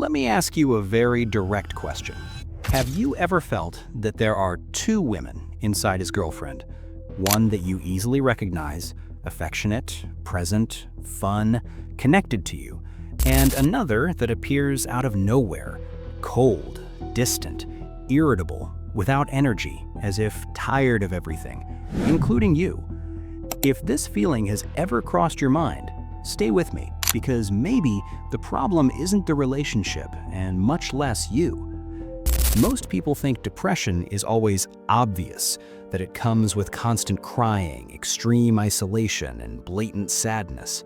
Let me ask you a very direct question. Have you ever felt that there are two women inside his girlfriend? One that you easily recognize, affectionate, present, fun, connected to you, and another that appears out of nowhere, cold, distant, irritable, without energy, as if tired of everything, including you. If this feeling has ever crossed your mind, stay with me, because maybe the problem isn't the relationship and much less you. Most people think depression is always obvious, that it comes with constant crying, extreme isolation, and blatant sadness.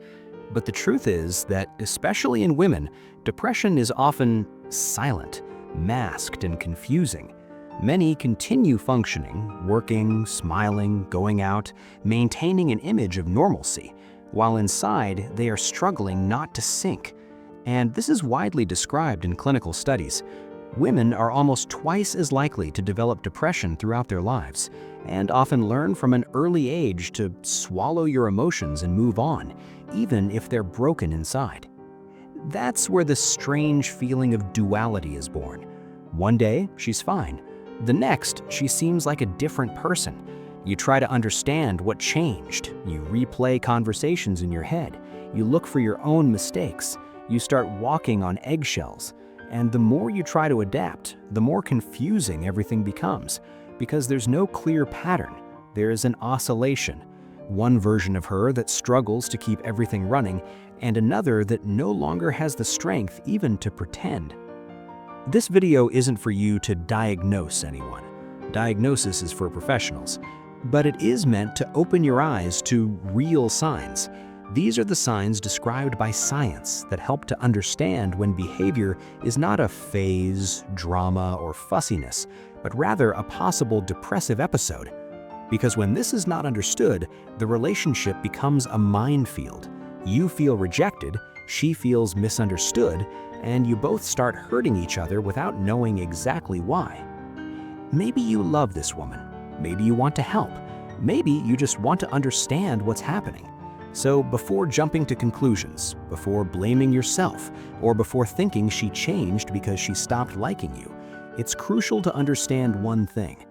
But the truth is that, especially in women, depression is often silent, masked, and confusing. Many continue functioning, working, smiling, going out, maintaining an image of normalcy, while inside they are struggling not to sink. And this is widely described in clinical studies. Women are almost twice as likely to develop depression throughout their lives, and often learn from an early age to swallow your emotions and move on, even if they're broken inside. That's where the strange feeling of duality is born. One day, she's fine. The next, she seems like a different person. You try to understand what changed. You replay conversations in your head. You look for your own mistakes. You start walking on eggshells. And the more you try to adapt, the more confusing everything becomes, because there's no clear pattern. There is an oscillation. One version of her that struggles to keep everything running, and another that no longer has the strength even to pretend. This video isn't for you to diagnose anyone. Diagnosis is for professionals. But it is meant to open your eyes to real signs. These are the signs described by science that help to understand when behavior is not a phase, drama, or fussiness, but rather a possible depressive episode. Because when this is not understood, the relationship becomes a minefield. You feel rejected, she feels misunderstood, and you both start hurting each other without knowing exactly why. Maybe you love this woman. Maybe you want to help. Maybe you just want to understand what's happening. So before jumping to conclusions, before blaming yourself, or before thinking she changed because she stopped liking you, it's crucial to understand one thing.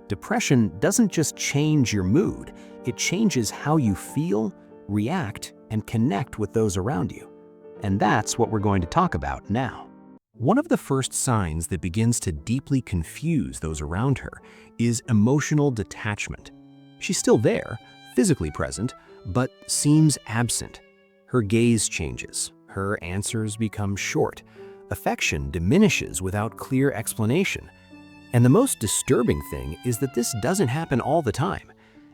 Depression doesn't just change your mood, it changes how you feel, react, and connect with those around you. And that's what we're going to talk about now. One of the first signs that begins to deeply confuse those around her is emotional detachment. She's still there, physically present, but seems absent. Her gaze changes, her answers become short, affection diminishes without clear explanation. And the most disturbing thing is that this doesn't happen all the time.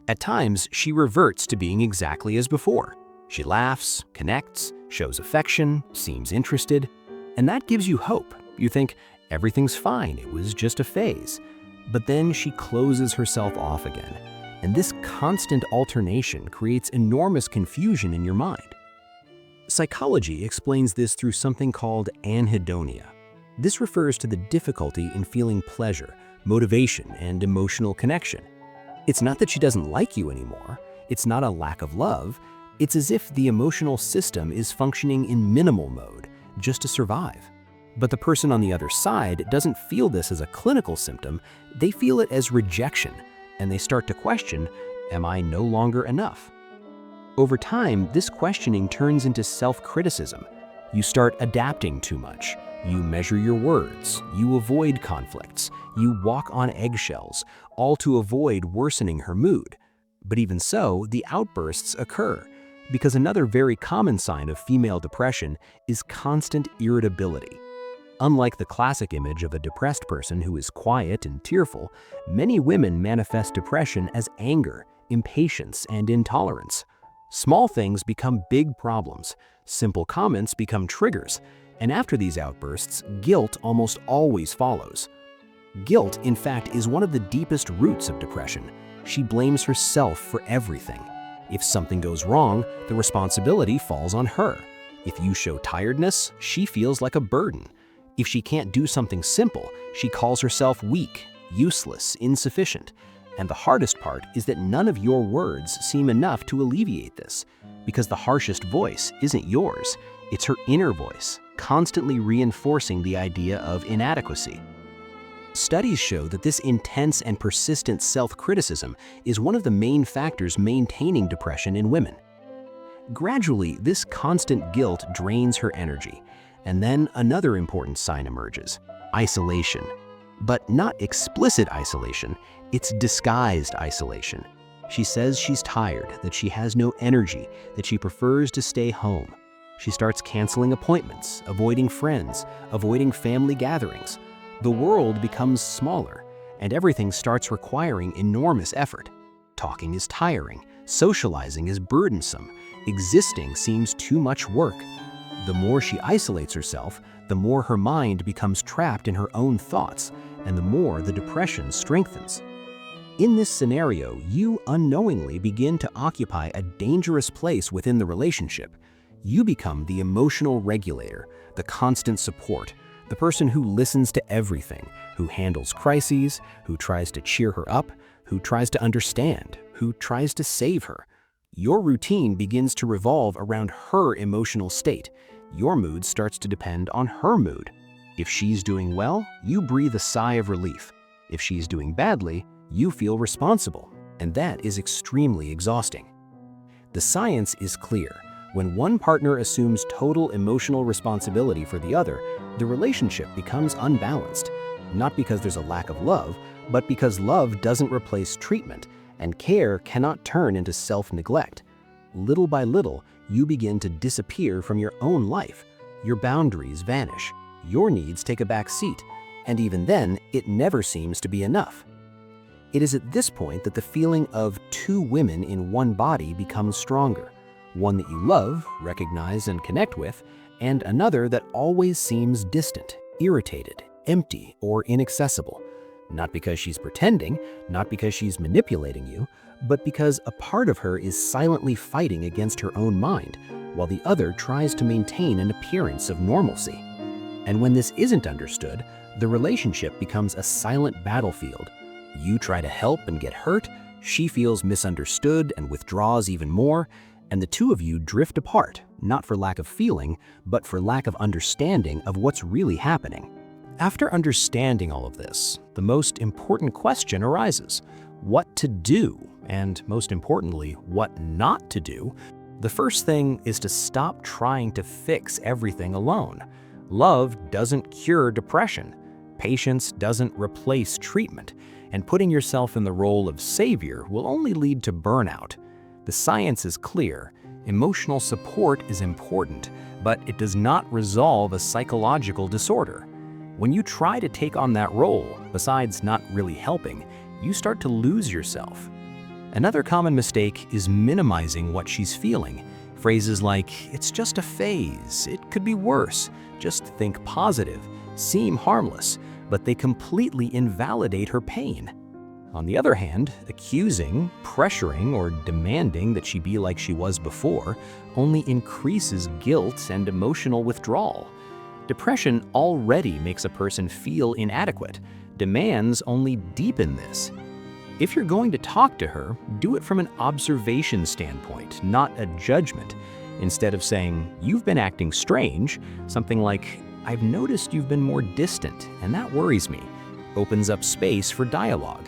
At times, she reverts to being exactly as before. She laughs, connects, shows affection, seems interested, and that gives you hope. You think, everything's fine, it was just a phase. But then she closes herself off again. And this constant alternation creates enormous confusion in your mind. Psychology explains this through something called anhedonia. This refers to the difficulty in feeling pleasure, motivation, and emotional connection. It's not that she doesn't like you anymore. It's not a lack of love. It's as if the emotional system is functioning in minimal mode, just to survive. But the person on the other side doesn't feel this as a clinical symptom. They feel it as rejection. And they start to question, am I no longer enough? Over time, this questioning turns into self-criticism. You start adapting too much. You measure your words. You avoid conflicts. You walk on eggshells, all to avoid worsening her mood. But even so, the outbursts occur, because another very common sign of female depression is constant irritability. Unlike the classic image of a depressed person who is quiet and tearful, many women manifest depression as anger, impatience, and intolerance. Small things become big problems, simple comments become triggers, and after these outbursts, guilt almost always follows. Guilt, in fact, is one of the deepest roots of depression. She blames herself for everything. If something goes wrong, the responsibility falls on her. If you show tiredness, she feels like a burden. If she can't do something simple, she calls herself weak, useless, insufficient. And the hardest part is that none of your words seem enough to alleviate this, because the harshest voice isn't yours, it's her inner voice, constantly reinforcing the idea of inadequacy. Studies show that this intense and persistent self-criticism is one of the main factors maintaining depression in women. Gradually, this constant guilt drains her energy, and then another important sign emerges: isolation. But not explicit isolation, it's disguised isolation. She says she's tired, that she has no energy, that she prefers to stay home. She starts canceling appointments, avoiding friends, avoiding family gatherings. The world becomes smaller, and everything starts requiring enormous effort. Talking is tiring, socializing is burdensome, existing seems too much work. The more she isolates herself, the more her mind becomes trapped in her own thoughts, and the more the depression strengthens. In this scenario, you unknowingly begin to occupy a dangerous place within the relationship. You become the emotional regulator, the constant support, the person who listens to everything, who handles crises, who tries to cheer her up, who tries to understand, who tries to save her. Your routine begins to revolve around her emotional state. Your mood starts to depend on her mood. If she's doing well, you breathe a sigh of relief. If she's doing badly, you feel responsible, and that is extremely exhausting. The science is clear. When one partner assumes total emotional responsibility for the other, the relationship becomes unbalanced, not because there's a lack of love, but because love doesn't replace treatment, and care cannot turn into self-neglect. Little by little, you begin to disappear from your own life. Your boundaries vanish, your needs take a back seat, and even then, it never seems to be enough. It is at this point that the feeling of two women in one body becomes stronger. One that you love, recognize, and connect with, and another that always seems distant, irritated, empty, or inaccessible. Not because she's pretending, not because she's manipulating you, but because a part of her is silently fighting against her own mind, while the other tries to maintain an appearance of normalcy. And when this isn't understood, the relationship becomes a silent battlefield. You try to help and get hurt, she feels misunderstood and withdraws even more, and the two of you drift apart, not for lack of feeling, but for lack of understanding of what's really happening. After understanding all of this, the most important question arises: what to do, and most importantly, what not to do. The first thing is to stop trying to fix everything alone. Love doesn't cure depression. Patience doesn't replace treatment, and putting yourself in the role of savior will only lead to burnout. The science is clear. Emotional support is important, but it does not resolve a psychological disorder. When you try to take on that role, besides not really helping, you start to lose yourself. Another common mistake is minimizing what she's feeling. Phrases like, "It's just a phase, it could be worse, just think positive," seem harmless, but they completely invalidate her pain. On the other hand, accusing, pressuring, or demanding that she be like she was before only increases guilt and emotional withdrawal. Depression already makes a person feel inadequate. Demands only deepen this. If you're going to talk to her, do it from an observation standpoint, not a judgment. Instead of saying, "You've been acting strange," something like, "I've noticed you've been more distant, and that worries me," opens up space for dialogue.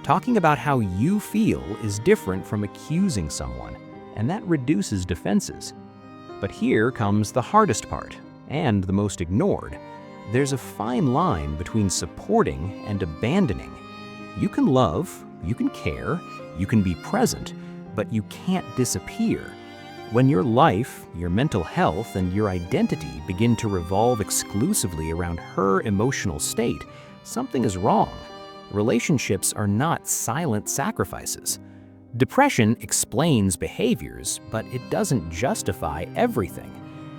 Talking about how you feel is different from accusing someone, and that reduces defenses. But here comes the hardest part, and the most ignored. There's a fine line between supporting and abandoning. You can love, you can care, you can be present, but you can't disappear. When your life, your mental health, and your identity begin to revolve exclusively around her emotional state, something is wrong. Relationships are not silent sacrifices. Depression explains behaviors, but it doesn't justify everything.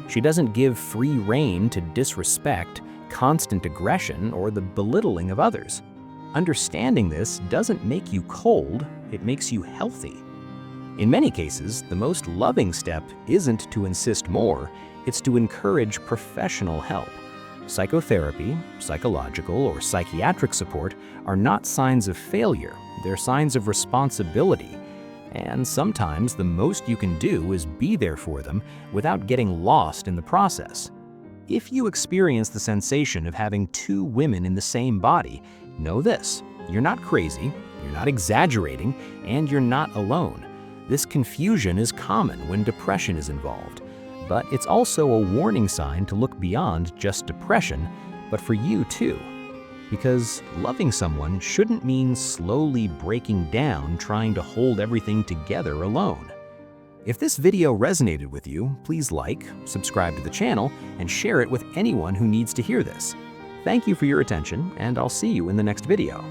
She doesn't give free rein to disrespect, constant aggression, or the belittling of others. Understanding this doesn't make you cold, it makes you healthy. In many cases, the most loving step isn't to insist more, it's to encourage professional help. Psychotherapy, psychological, or psychiatric support are not signs of failure, they're signs of responsibility. And sometimes the most you can do is be there for them without getting lost in the process. If you experience the sensation of having two women in the same body, know this: you're not crazy, you're not exaggerating, and you're not alone. This confusion is common when depression is involved, but it's also a warning sign to look beyond just depression, but for you too. Because loving someone shouldn't mean slowly breaking down trying to hold everything together alone. If this video resonated with you, please like, subscribe to the channel, and share it with anyone who needs to hear this. Thank you for your attention, and I'll see you in the next video.